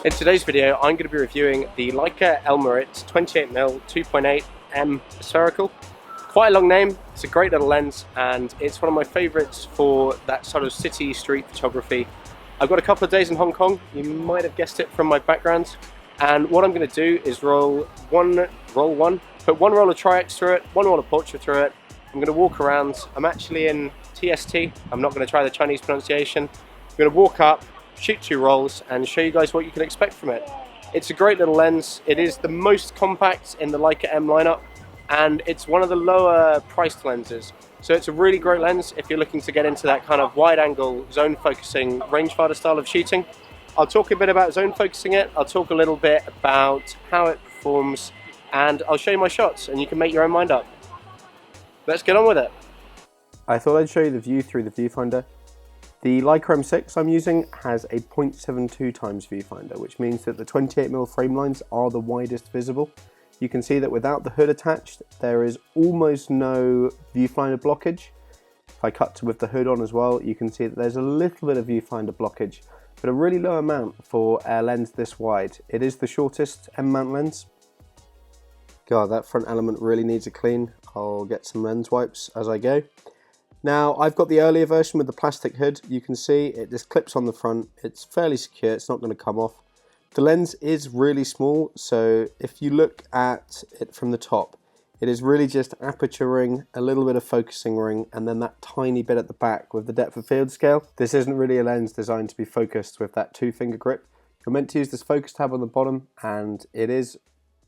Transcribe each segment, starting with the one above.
In today's video, I'm going to be reviewing the Leica Elmarit 28mm 2.8M spherical. Quite a long name, it's a great little lens, and it's one of my favourites for that sort of city street photography. I've got a couple of days in Hong Kong, you might have guessed it from my background, and what I'm going to do is put one roll of Tri-X through it, one roll of Portrait through it. I'm going to walk around. I'm actually in TST, I'm not going to try the Chinese pronunciation. I'm going to walk up, shoot 2 rolls and show you guys what you can expect from it. It's a great little lens. It is the most compact in the Leica M lineup, and it's one of the lower priced lenses. So it's a really great lens if you're looking to get into that kind of wide angle zone focusing rangefinder style of shooting. I'll talk a bit about zone focusing it, I'll talk a little bit about how it performs, and I'll show you my shots and you can make your own mind up. Let's get on with it. I thought I'd show you the view through the viewfinder. The Leica M6 I'm using has a 0.72 times viewfinder, which means that the 28mm frame lines are the widest visible. You can see that without the hood attached, there is almost no viewfinder blockage. If I cut to with the hood on as well, you can see that there's a little bit of viewfinder blockage, but a really low amount for a lens this wide. It is the shortest M mount lens. God, that front element really needs a clean. I'll get some lens wipes as I go. Now, I've got the earlier version with the plastic hood. You can see it just clips on the front. It's fairly secure, it's not going to come off. The lens is really small, so if you look at it from the top, it is really just aperture ring, a little bit of focusing ring, and then that tiny bit at the back with the depth of field scale. This isn't really a lens designed to be focused with that 2-finger grip. You're meant to use this focus tab on the bottom, and it is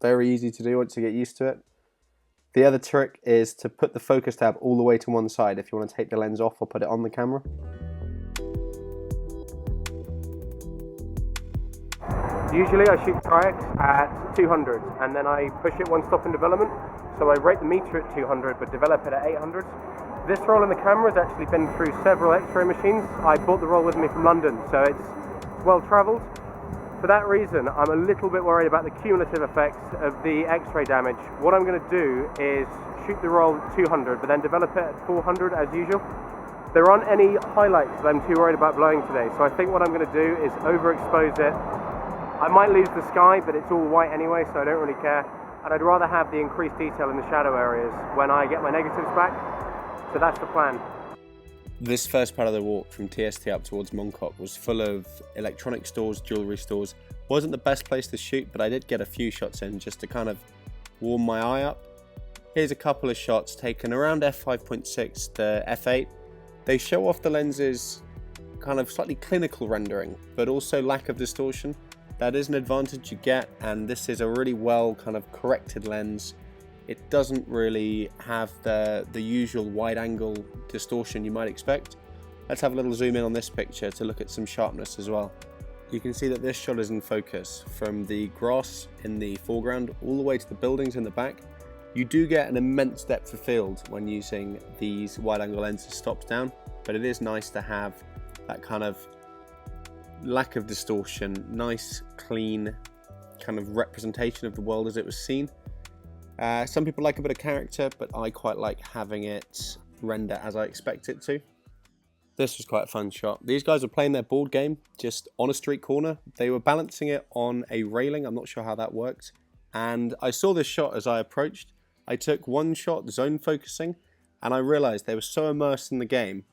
very easy to do once you get used to it. The other trick is to put the focus tab all the way to one side if you want to take the lens off or put it on the camera. Usually I shoot Tri-X at 200 and then I push it one stop in development. So I rate the meter at 200 but develop it at 800. This roll in the camera has actually been through several X-ray machines. I bought the roll with me from London, so it's well travelled. For that reason, I'm a little bit worried about the cumulative effects of the X-ray damage. What I'm going to do is shoot the roll at 200, but then develop it at 400 as usual. There aren't any highlights that I'm too worried about blowing today, so I think what I'm going to do is overexpose it. I might lose the sky, but it's all white anyway, so I don't really care. And I'd rather have the increased detail in the shadow areas when I get my negatives back. So that's the plan. This first part of the walk from TST up towards Mongkok was full of electronic stores, jewellery stores. Wasn't the best place to shoot, but I did get a few shots in just to kind of warm my eye up. Here's a couple of shots taken around f5.6 to f8. They show off the lens's kind of slightly clinical rendering, but also lack of distortion. That is an advantage you get, and this is a really well kind of corrected lens. It doesn't really have the usual wide angle distortion you might expect. Let's have a little zoom in on this picture to look at some sharpness as well. You can see that this shot is in focus from the grass in the foreground all the way to the buildings in the back. You do get an immense depth of field when using these wide angle lenses stops down, but it is nice to have that kind of lack of distortion, nice clean kind of representation of the world as it was seen. Some people like a bit of character, but I quite like having it render as I expect it to. This was quite a fun shot. These guys were playing their board game just on a street corner. They were balancing it on a railing. I'm not sure how that worked. And I saw this shot as I approached. I took one shot zone focusing, and I realized they were so immersed in the game,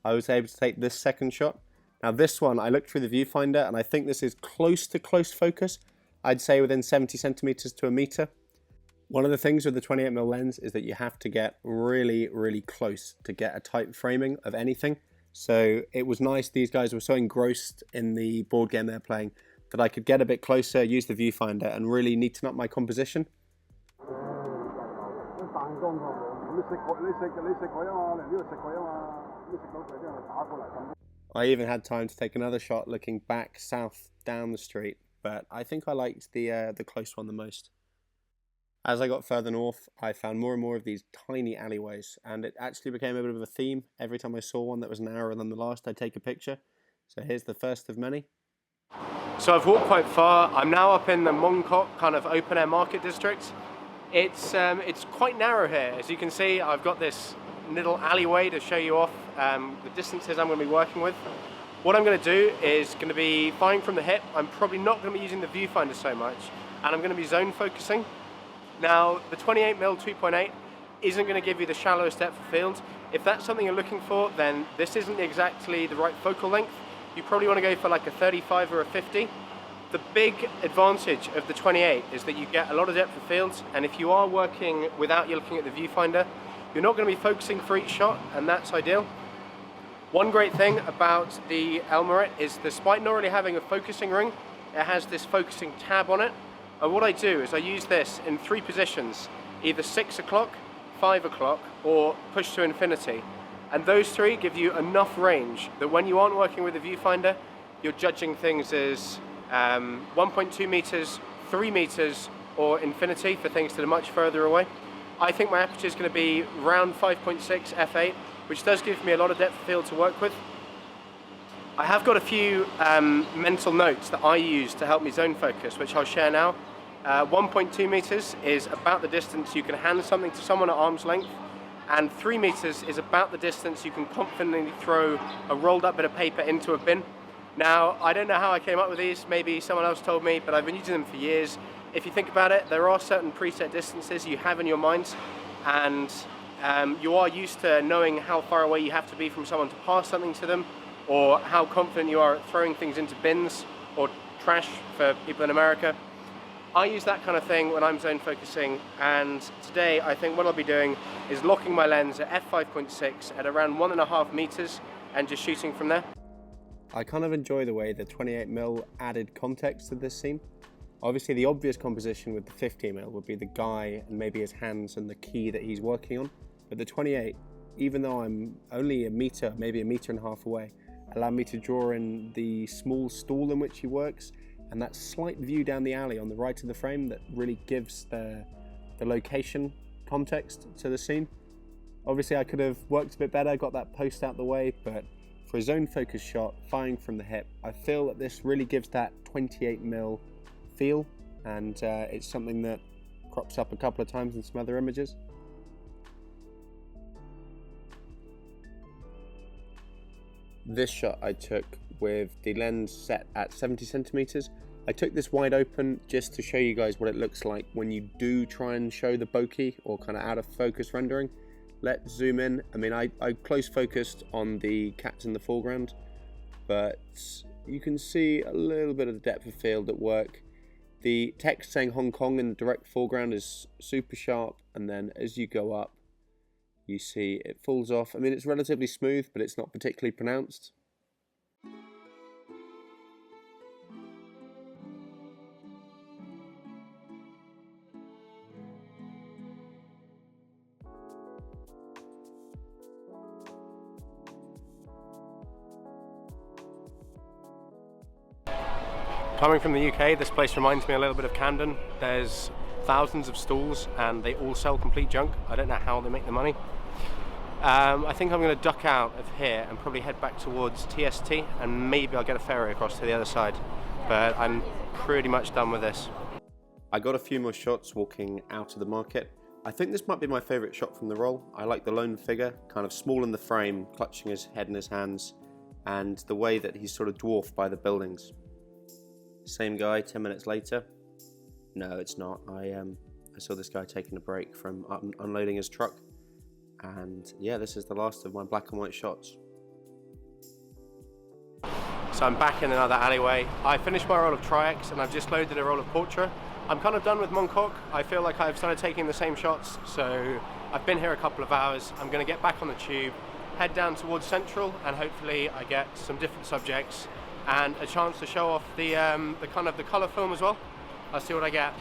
I was able to take this second shot. Now this one, I looked through the viewfinder, and I think this is close to close focus. I'd say within 70 centimeters to a meter. One of the things with the 28mm lens is that you have to get really, really close to get a tight framing of anything. So it was nice, these guys were so engrossed in the board game they're playing that I could get a bit closer, use the viewfinder and really neaten up my composition. I even had time to take another shot looking back south down the street, but I think I liked the close one the most. As I got further north, I found more and more of these tiny alleyways, and it actually became a bit of a theme. Every time I saw one that was narrower than the last, I'd take a picture. So here's the first of many. So I've walked quite far. I'm now up in the Mongkok kind of open air market district. It's quite narrow here. As you can see, I've got this little alleyway to show you off the distances I'm going to be working with. What I'm going to do is going to be firing from the hip. I'm probably not going to be using the viewfinder so much, and I'm going to be zone focusing. Now, the 28mm 2.8 isn't going to give you the shallowest depth of field. If that's something you're looking for, then this isn't exactly the right focal length. You probably want to go for like a 35 or a 50. The big advantage of the 28 is that you get a lot of depth of field, and if you are working without you looking at the viewfinder, you're not going to be focusing for each shot, and that's ideal. One great thing about the Elmarit is, despite not really having a focusing ring, it has this focusing tab on it. And what I do is I use this in 3 positions, either 6 o'clock, 5 o'clock, or push to infinity. And those 3 give you enough range that when you aren't working with a viewfinder, you're judging things as 1.2 meters, 3 meters, or infinity for things that are much further away. I think my aperture is going to be around 5.6 f8, which does give me a lot of depth of field to work with. I have got a few mental notes that I use to help me zone focus, which I'll share now. 1.2 meters is about the distance you can hand something to someone at arm's length, and 3 meters is about the distance you can confidently throw a rolled up bit of paper into a bin. Now, I don't know how I came up with these, maybe someone else told me, but I've been using them for years. If you think about it, there are certain preset distances you have in your mind, and you are used to knowing how far away you have to be from someone to pass something to them, or how confident you are at throwing things into bins or trash for people in America. I use that kind of thing when I'm zone focusing, and today I think what I'll be doing is locking my lens at f5.6 at around 1.5 meters and just shooting from there. I kind of enjoy the way the 28mm added context to this scene. Obviously the obvious composition with the 50mm would be the guy and maybe his hands and the key that he's working on, but the 28, even though I'm only a meter, maybe 1.5 meters away, allowed me to draw in the small stall in which he works and that slight view down the alley on the right of the frame that really gives the location context to the scene. Obviously I could have worked a bit better, got that post out the way, but for a zone focus shot, firing from the hip, I feel that this really gives that 28mm feel, and it's something that crops up a couple of times in some other images. This shot I took with the lens set at 70 centimeters. I took this wide open just to show you guys what it looks like when you do try and show the bokeh or kind of out of focus rendering. Let's zoom in. I mean, I close focused on the cats in the foreground, but you can see a little bit of the depth of field at work. The text saying Hong Kong in the direct foreground is super sharp, and then as you go up, you see it falls off. I mean, it's relatively smooth, but it's not particularly pronounced. Coming from the UK, this place reminds me a little bit of Camden. There's thousands of stalls and they all sell complete junk. I don't know how they make the money. I think I'm going to duck out of here and probably head back towards TST, and maybe I'll get a ferry across to the other side, but I'm pretty much done with this. I got a few more shots walking out of the market. I think this might be my favourite shot from the roll. I like the lone figure, kind of small in the frame, clutching his head in his hands, and the way that he's sort of dwarfed by the buildings. Same guy 10 minutes later. No, it's not. I saw this guy taking a break from unloading his truck, and yeah, this is the last of my black and white shots. So I'm back in another alleyway. I finished my roll of Tri-X and I've just loaded a roll of Portrait. I'm kind of done with Mongkok. I feel like I've started taking the same shots, so I've been here a couple of hours. I'm going to get back on the tube, head down towards Central, and hopefully I get some different subjects and a chance to show off the kind of the colour film as well. I'll see what I get.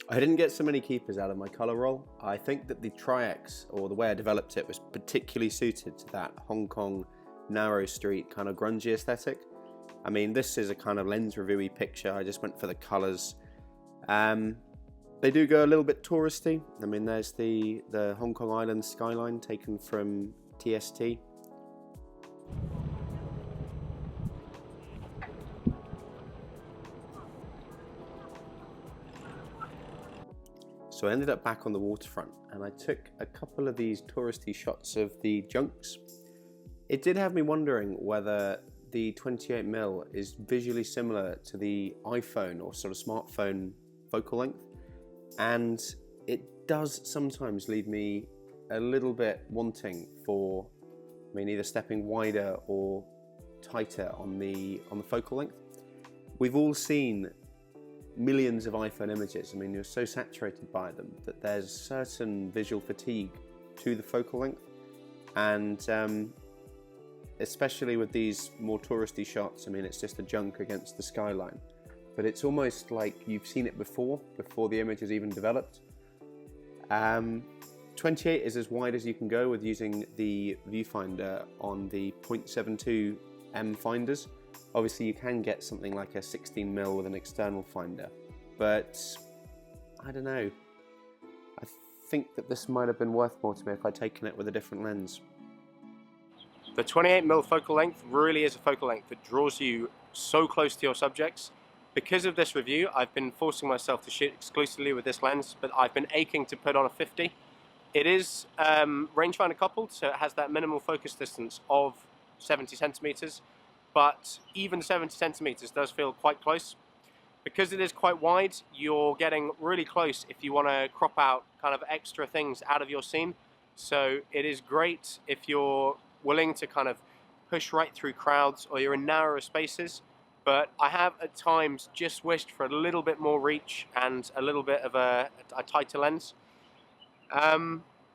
I didn't get so many keepers out of my colour roll. I think that the Tri-X, or the way I developed it, was particularly suited to that Hong Kong narrow street kind of grungy aesthetic. I mean, this is a kind of lens reviewy picture. I just went for the colours. They do go a little bit touristy. I mean, there's the Hong Kong Island skyline taken from TST. So I ended up back on the waterfront and I took a couple of these touristy shots of the junks. It did have me wondering whether the 28mm is visually similar to the iPhone or sort of smartphone focal length, and it does sometimes leave me a little bit wanting for, I mean, either stepping wider or tighter on the focal length. We've all seen millions of iPhone images. I mean, you're so saturated by them that there's certain visual fatigue to the focal length, and especially with these more touristy shots, I mean, it's just a junk against the skyline, but it's almost like you've seen it before the image is even developed. 28 is as wide as you can go with using the viewfinder on the 0.72 M finders. Obviously you can get something like a 16mm with an external finder, but I don't know. I think that this might have been worth more to me if I'd taken it with a different lens. The 28mm focal length really is a focal length that draws you so close to your subjects. Because of this review, I've been forcing myself to shoot exclusively with this lens, but I've been aching to put on a 50. It is rangefinder coupled, so it has that minimal focus distance of 70 centimeters, but even 70 centimeters does feel quite close. Because it is quite wide, you're getting really close if you want to crop out kind of extra things out of your scene. So it is great if you're willing to kind of push right through crowds or you're in narrower spaces, but I have at times just wished for a little bit more reach and a little bit of a tighter lens.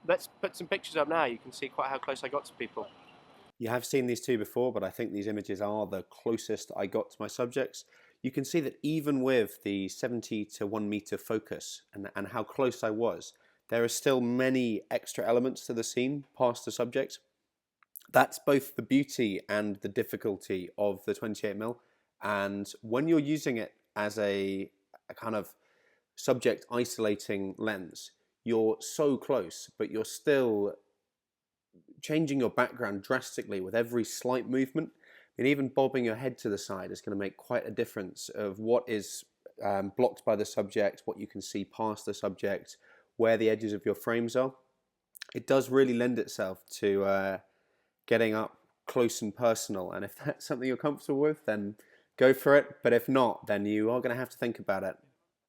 Let's put some pictures up now. You can see quite how close I got to people. You have seen these two before, but I think these images are the closest I got to my subjects. You can see that even with the 70 to 1 meter focus and how close I was, there are still many extra elements to the scene past the subject. That's both the beauty and the difficulty of the 28mm, and when you're using it as a kind of subject isolating lens, you're so close, but you're still changing your background drastically with every slight movement. And even bobbing your head to the side is going to make quite a difference of what is blocked by the subject, what you can see past the subject, where the edges of your frames are. It does really lend itself to getting up close and personal, and if that's something you're comfortable with, then go for it, but if not, then you are going to have to think about it.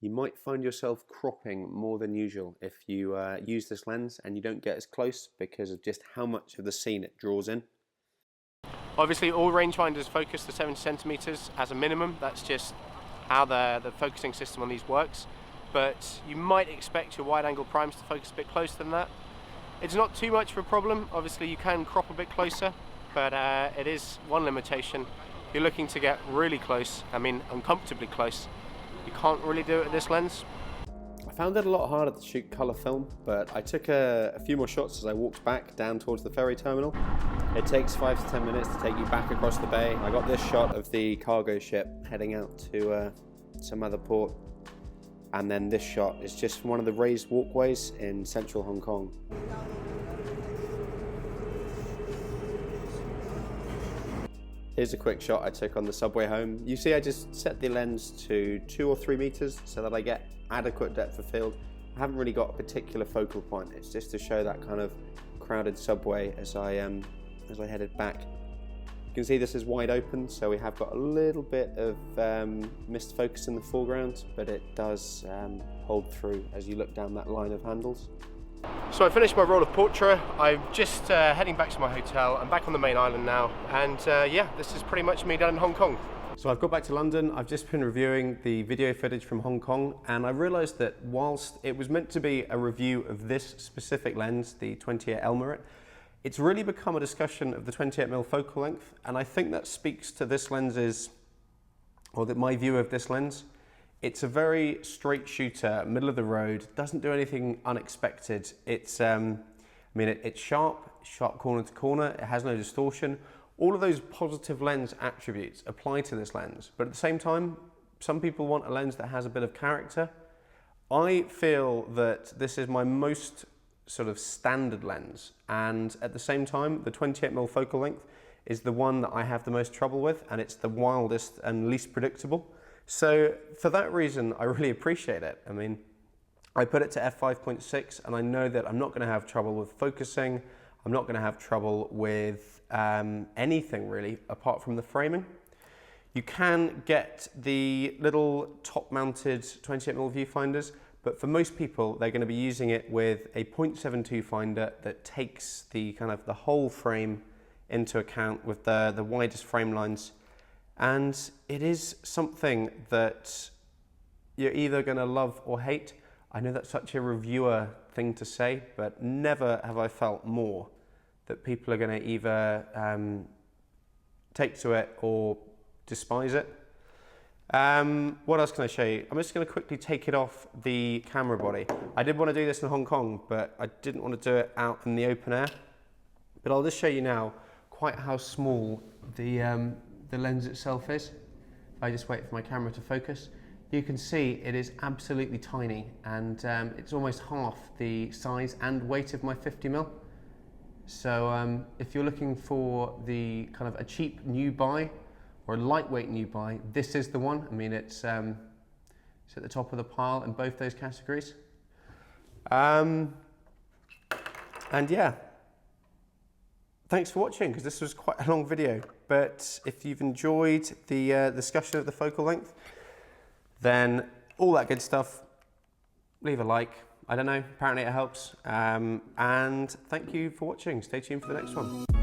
You might find yourself cropping more than usual if you use this lens and you don't get as close because of just how much of the scene it draws in. Obviously all rangefinders focus to 70 centimeters as a minimum. That's just how the focusing system on these works, but you might expect your wide angle primes to focus a bit closer than that. It's not too much of a problem. Obviously you can crop a bit closer, but it is one limitation. If you're looking to get really close, I mean uncomfortably close, you can't really do it with this lens. I found it a lot harder to shoot colour film, but I took a few more shots as I walked back down towards the ferry terminal. It takes 5 to 10 minutes to take you back across the bay. I got this shot of the cargo ship heading out to some other port, and then this shot is just from one of the raised walkways in central Hong Kong. Here's a quick shot I took on the subway home. You see I just set the lens to 2 or 3 meters so that I get adequate depth of field. I haven't really got a particular focal point. It's just to show that kind of crowded subway as I headed back. You can see this is wide open, so we have got a little bit of missed focus in the foreground, but it does hold through as you look down that line of handles. So I finished my roll of portrait. I'm just heading back to my hotel. I'm back on the main island now, and yeah, this is pretty much me done in Hong Kong. So I've got back to London. I've just been reviewing the video footage from Hong Kong, and I realised that whilst it was meant to be a review of this specific lens, the 28 Elmarit, it's really become a discussion of the 28mm focal length, and I think that speaks to this lens's, or that my view of this lens. It's a very straight shooter, middle of the road, doesn't do anything unexpected. It's, it's sharp corner to corner, it has no distortion. All of those positive lens attributes apply to this lens, but at the same time, some people want a lens that has a bit of character. I feel that this is my most sort of standard lens, and at the same time, the 28mm focal length is the one that I have the most trouble with, and it's the wildest and least predictable. So for that reason, I really appreciate it. I mean, I put it to f5.6 and I know that I'm not going to have trouble with focusing. I'm not going to have trouble with anything really apart from the framing. You can get the little top mounted 28mm viewfinders, but for most people they're going to be using it with a 0.72 finder that takes the kind of the whole frame into account with the widest frame lines. And it is something that you're either going to love or hate. I know that's such a reviewer thing to say, but never have I felt more that people are going to either take to it or despise it. What else can I show you? I'm just going to quickly take it off the camera body. I did want to do this in Hong Kong, but I didn't want to do it out in the open air. But I'll just show you now quite how small the lens itself is. If I just wait for my camera to focus, you can see it is absolutely tiny, and it's almost half the size and weight of my 50mm. So if you're looking for the kind of a cheap new buy or a lightweight new buy, this is the one. I mean, it's at the top of the pile in both those categories. And yeah, thanks for watching, because this was quite a long video. But if you've enjoyed the discussion of the focal length, then all that good stuff, leave a like. I don't know, apparently it helps. And thank you for watching. Stay tuned for the next one.